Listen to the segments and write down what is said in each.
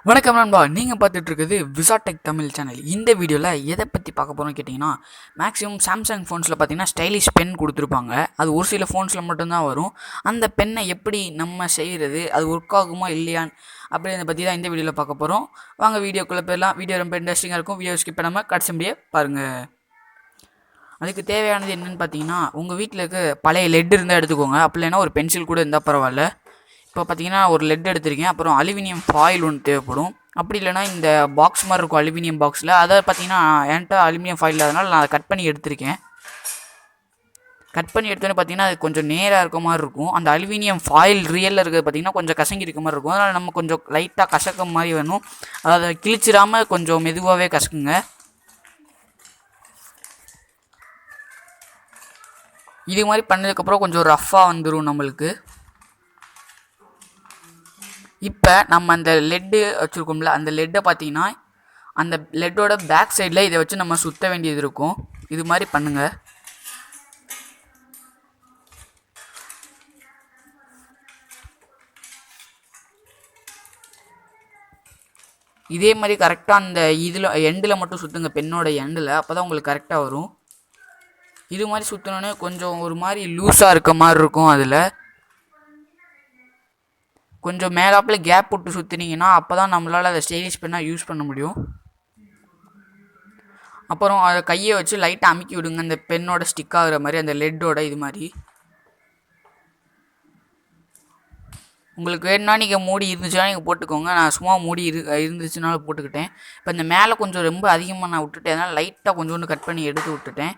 வணக்கம் நண்பா, நீங்கள் பார்த்துட்டு இருக்குது விசாடெக் தமிழ் சேனல். இந்த வீடியோவில் எதை பற்றி பார்க்க போகிறோம்னு கேட்டிங்கன்னா, மேக்ஸிமம் சாம்சங் ஃபோன்ஸில் பார்த்தீங்கன்னா ஸ்டைலிஷ் பென் கொடுத்துருப்பாங்க. அது ஒரு சில ஃபோன்ஸில் மட்டும்தான் வரும். அந்த பென்னை எப்படி நம்ம செய்கிறது, அது ஒர்க் ஆகுமா இல்லையான்னு அப்படின்றத பற்றி தான் இந்த வீடியோவில் பார்க்க போகிறோம். வாங்க வீடியோக்குள்ளே போயிடலாம். வீடியோ ரொம்ப இன்ட்ரெஸ்டிங்காக இருக்கும். வீடியோ ஸ்கிப் பண்ணாமல் கடைசி முடிய பாருங்கள். அதுக்கு தேவையானது என்னென்னு பார்த்தீங்கன்னா, உங்கள் வீட்டில் இருக்க பழைய லெட் இருந்தால் எடுத்துக்கோங்க. அப்படி இல்லைன்னா ஒரு பென்சில் கூட இருந்தால் பரவாயில்ல. இப்போ பார்த்தீங்கன்னா ஒரு லெட் எடுத்திருக்கேன். அப்புறம் அலுமினியம் ஃபாயில் ஒன்று தேவைப்படும். அப்படி இல்லைனா இந்த பாக்ஸ் மாதிரி இருக்கும் அலுமினியம் பாக்ஸில். அதை பார்த்தீங்கன்னா என்கிட்ட அலுமினியம் ஃபாயில் இல்லாதனால நான் அதை கட் பண்ணி எடுத்திருக்கேன். கட் பண்ணி எடுத்தோன்னே பார்த்தீங்கன்னா அது கொஞ்சம் நேராக இருக்க மாதிரி இருக்கும். அந்த அலுமினியம் ஃபாயில் ரியலில் இருக்கிறது பார்த்தீங்கன்னா கொஞ்சம் கசங்கி இருக்க மாதிரி இருக்கும். அதனால் நம்ம கொஞ்சம் லைட்டாக கசக்க மாதிரி வேணும். அதை கிழிச்சிடாமல் கொஞ்சம் மெதுவாகவே கசக்குங்க. இது மாதிரி பண்ணதுக்கப்புறம் கொஞ்சம் ரஃப்பாக வந்துடும் நம்மளுக்கு. இப்போ நம்ம அந்த லெட்டு வச்சுருக்கோம்ல, அந்த லெட்டை பார்த்தீங்கன்னா அந்த லெட்டோட பேக் சைடில் இதை வச்சு நம்ம சுற்ற வேண்டியது இருக்கும். இது மாதிரி பண்ணுங்கள். இதே மாதிரி கரெக்டாக அந்த இதில் எண்டில் மட்டும் சுற்றுங்க, பெண்ணோட எண்டில். அப்போ தான் உங்களுக்கு கரெக்டாக வரும். இது மாதிரி சுற்றினோன்னே கொஞ்சம் ஒரு மாதிரி லூஸாக இருக்க மாதிரி இருக்கும். அதில் கொஞ்சம் மேலாப்பில் கேப் போட்டு சுற்றினீங்கன்னா அப்போ தான் நம்மளால் அதை ஸ்டைலிஷ் பெண்ணாக யூஸ் பண்ண முடியும். அப்புறம் அதை கையை வச்சு லைட்டாக அமுக்கி விடுங்க, அந்த பெண்ணோட ஸ்டிக் ஆகுற மாதிரி, அந்த லெட்டோட. இது மாதிரி உங்களுக்கு வேணுன்னா நீங்கள் மூடி இருந்துச்சுன்னா நீங்கள் போட்டுக்கோங்க. நான் சும்மா மூடி இருந்துச்சுனாலும் போட்டுக்கிட்டேன். இப்போ இந்த மேலே கொஞ்சம் ரொம்ப அதிகமாக நான் விட்டுட்டேன், அதனால் லைட்டாக கொஞ்சோண்டு கட் பண்ணி எடுத்து விட்டுட்டேன்.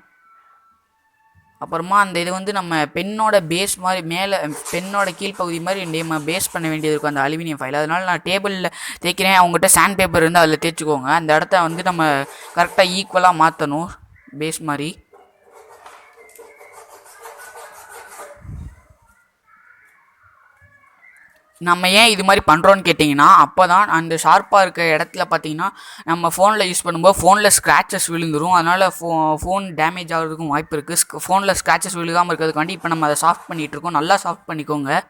அப்புறமா அந்த இது வந்து நம்ம பெண்ணோட பேஸ் மாதிரி மேலே பெண்ணோட கீழ்ப்பகுதி மாதிரி நம்ம பேஸ் பண்ண வேண்டியது இருக்கும் அந்த அலுமினியம் ஃபைல். அதனால் நான் டேபிளில் தேய்க்கிறேன். அவங்ககிட்ட சாண்ட் பேப்பர் இருந்தால் அதில் தேய்ச்சிக்கோங்க. அந்த இடத்த வந்து நம்ம கரெக்டாக ஈக்குவலாக மாற்றணும் பேஸ் மாதிரி. நம்ம ஏன் இது மாதிரி பண்ணுறோன்னு கேட்டிங்கன்னா, அப்போ தான் அந்த ஷார்ப்பாக இருக்க இடத்துல பார்த்தீங்கன்னா நம்ம ஃபோனில் யூஸ் பண்ணும்போது ஃபோனில் ஸ்க்ராச்சஸ் விழுந்துடும். அதனால் ஃபோன் டேமேஜ் ஆகிறதுக்கும் வாய்ப்பு இருக்குது. ஃபோனில் ஸ்க்ராச்சஸ் விழுகாமல் இருக்கிறதுக்காண்டி இப்போ நம்ம அதை சாஃப்ட் பண்ணிகிட்ருக்கோம். நல்லா சாஃப்ட் பண்ணிக்கோங்க.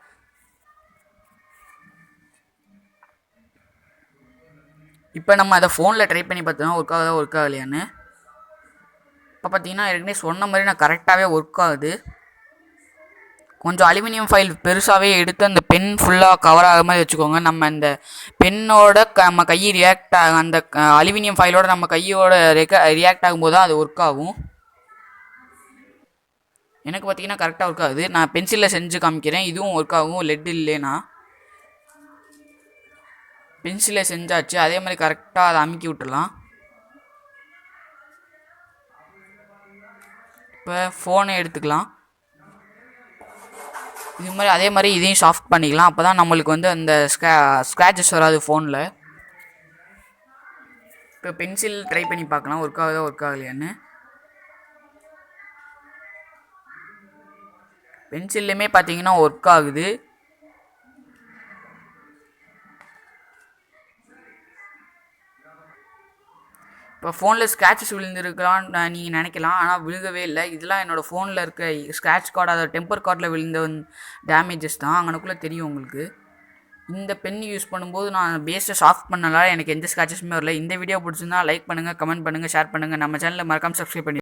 இப்போ நம்ம அதை ஃபோனில் ட்ரை பண்ணி பார்த்தோம்னா ஒர்க் ஆகலையான்னு. இப்போ பார்த்தீங்கன்னா ஏற்கனவே சொன்ன மாதிரி நான் கரெக்டாகவே ஒர்க் ஆகுது. கொஞ்சம் அலுமினியம் ஃபைல் பெருசாகவே எடுத்து அந்த பென் ஃபுல்லாக கவர் ஆகிற மாதிரி வச்சுக்கோங்க. நம்ம அந்த பென்னோட நம்ம கை ரியாக்ட் ஆகும், அந்த அலுமினியம் ஃபைலோட நம்ம கையோட ரியாக்ட் ஆகும்போது தான் அது ஒர்க் ஆகும். எனக்கு பார்த்தீங்கன்னா கரெக்டாக ஒர்க் ஆகுது. நான் பென்சிலில் செஞ்சு காமிக்கிறேன். இதுவும் ஒர்க் ஆகும் லெட் இல்லைன்னா. பென்சிலில் செஞ்சாச்சு. அதே மாதிரி கரெக்டாக அதை அமுக்கி விட்டுடலாம். இப்போ ஃபோனை எடுத்துக்கலாம். இது மாதிரி அதே மாதிரி இதையும் சாஃப்ட் பண்ணிக்கலாம். அப்போ தான் நம்மளுக்கு வந்து அந்த ஸ்க்ராச்சஸ் வராது ஃபோனில். இப்போ பென்சில் ட்ரை பண்ணி பார்க்கலாம் ஒர்க் ஆகுதா ஒர்க் ஆகலையான்னு. பென்சில்லையுமே பார்த்தீங்கன்னா ஒர்க் ஆகுது. இப்போ ஃபோனில் ஸ்க்ராச்சஸ் விழுந்துருக்கலான்னு நீங்கள் நினைக்கலாம், ஆனால் விழுகவே இல்லை. இதெல்லாம் என்னோடய ஃபோனில் இருக்க ஸ்க்ராட்ச் கார்டு, அதாவது டெம்பர் கார்டில் விழுந்த டேமேஜஸ் தான். அங்கனக்குள்ளே தெரியும் உங்களுக்கு. இந்த பென் யூஸ் பண்ணும்போது நான் பேஸை சாஃப்ட் பண்ணனால எனக்கு எந்த ஸ்க்ராச்சஸுமே வரல. இந்த வீடியோ பிடிச்சிருந்தா லைக் பண்ணுங்கள், கமெண்ட் பண்ணுங்கள், ஷேர் பண்ணுங்கள். நம்ம சேனலில் மறக்காமல் சப்ஸ்கிரைப் பண்ணி